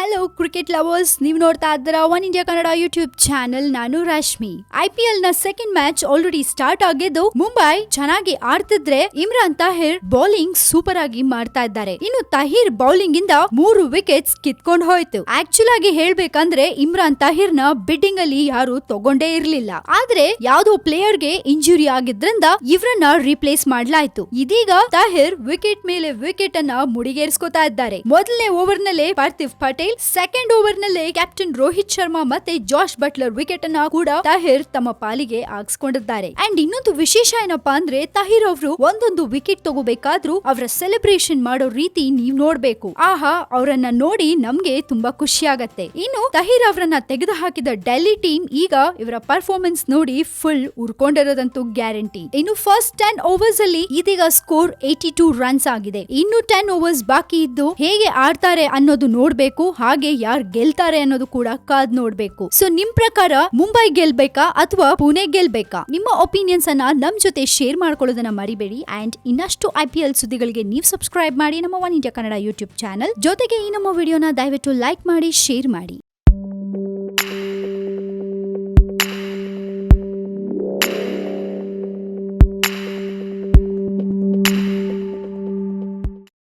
Hello cricket lovers, ನೀವು ನೋಡ್ತಾ ಇದ್ದೀರಾ one India Kannada YouTube channel. ನಾನು ರಶ್ಮಿ. IPL ನ ಸೆಕೆಂಡ್ ಮ್ಯಾಚ್ ಆಲ್ರೆಡಿ ಸ್ಟಾರ್ಟ್ ಆಗಿದ್ದು, ಮುಂಬೈ ಚೆನ್ನಾಗಿ ಆಡ್ತಿದ್ರೆ ಇಮ್ರಾನ್ ತಾಹಿರ್ ಬೌಲಿಂಗ್ ಸೂಪರ್ ಆಗಿ ಮಾಡ್ತಾ ಇದ್ದಾರೆ. ಇನ್ನು ತಾಹಿರ್ ಬೌಲಿಂಗ್ ಇಂದ 3 ವಿಕೆಟ್ಸ್ ಕಿತ್ಕೊಂಡು ಹೋಯ್ತು. ಆಕ್ಚುಲ್ ಆಗಿ ಹೇಳ್ಬೇಕಂದ್ರೆ ಇಮ್ರಾನ್ ತಾಹಿರ್ ನ ಬಿಡ್ಡಿಂಗ್ ಅಲ್ಲಿ ಯಾರು ತಗೊಂಡೇ ಇರ್ಲಿಲ್ಲ. ಆದ್ರೆ ಯಾವ್ದೋ ಪ್ಲೇಯರ್ ಗೆ ಇಂಜುರಿ ಆಗಿದ್ರಿಂದ ಇವ್ರನ್ನ ರಿಪ್ಲೇಸ್ ಮಾಡ್ಲಾಯ್ತು. ಇದೀಗ ತಾಹಿರ್ ವಿಕೆಟ್ ಮೇಲೆ ವಿಕೆಟ್ ಅನ್ನ ಮುಡಿಗೇರಿಸ್ಕೊತಾ ಇದ್ದಾರೆ. ಮೊದಲನೇ ಓವರ್ ನಲ್ಲೇ ಪಾರ್ಥಿವ್ ಪಟೇಲ್, ಸೆಕೆಂಡ್ ಓವರ್ ನಲ್ಲಿ ಕ್ಯಾಪ್ಟನ್ ರೋಹಿತ್ ಶರ್ಮಾ ಮತ್ತೆ ಜಾಶ್ ಬಟ್ಲರ್ ವಿಕೆಟ್ ಅನ್ನ ಕೂಡ ತಾಹಿರ್ ತಮ್ಮ ಪಾಲಿಗೆ ಹಾಕ್ಸ್ಕೊಂಡಿದ್ದಾರೆ. ಅಂಡ್ ಇನ್ನೊಂದು ವಿಶೇಷ ಏನಪ್ಪಾ ಅಂದ್ರೆ, ತಾಹಿರ್ ಅವರು ಒಂದೊಂದು ವಿಕೆಟ್ ತಗೋಬೇಕಾದ್ರೂ ಅವರ ಸೆಲೆಬ್ರೇಷನ್ ಮಾಡೋ ರೀತಿ ನೀವ್ ನೋಡ್ಬೇಕು. ಆಹಾ, ಅವರನ್ನ ನೋಡಿ ನಮ್ಗೆ ತುಂಬಾ ಖುಷಿ ಆಗತ್ತೆ. ಇನ್ನು ತಾಹಿರ್ ಅವರನ್ನ ತೆಗೆದು ಹಾಕಿದ ಡೆಲ್ಲಿ ಟೀಮ್ ಈಗ ಇವರ ಪರ್ಫಾರ್ಮೆನ್ಸ್ ನೋಡಿ ಫುಲ್ ಉರ್ಕೊಂಡಿರೋದಂತೂ ಗ್ಯಾರಂಟಿ. ಇನ್ನು ಫಸ್ಟ್ 10 ಓವರ್ಸ್ ಅಲ್ಲಿ ಇದೀಗ ಸ್ಕೋರ್ 82 ರನ್ಸ್ ಆಗಿದೆ. ಇನ್ನು 10 ಓವರ್ಸ್ ಬಾಕಿ ಇದ್ದು ಹೇಗೆ ಆಡ್ತಾರೆ ಅನ್ನೋದು ನೋಡ್ಬೇಕು. ಹಾಗೆ ಯಾರು ಗೆಲ್ತಾರೆ ಅನ್ನೋದು ಕೂಡ ಕಾದ್ ನೋಡ್ಬೇಕು. ಸೊ ನಿಮ್ ಪ್ರಕಾರ ಮುಂಬೈ ಗೆಲ್ಬೇಕಾ ಅಥವಾ ಪುಣೆ ಗೆಲ್ಬೇಕಾ? ನಿಮ್ಮ ಒಪಿನಿಯನ್ಸ್ ಅನ್ನ ನಮ್ ಜೊತೆ ಶೇರ್ ಮಾಡ್ಕೊಳ್ಳೋದನ್ನ ಮರಿಬೇಡಿ. ಅಂಡ್ ಇನ್ನಷ್ಟು IPL ಸುದ್ದಿಗಳಿಗೆ ನೀವು ಸಬ್ಸ್ಕ್ರೈಬ್ ಮಾಡಿ ನಮ್ಮ one India Kannada YouTube channel. ಜೊತೆಗೆ ಈ ನಮ್ಮ ವಿಡಿಯೋನ ದಯವಿಟ್ಟು ಲೈಕ್ ಮಾಡಿ, ಶೇರ್ ಮಾಡಿ.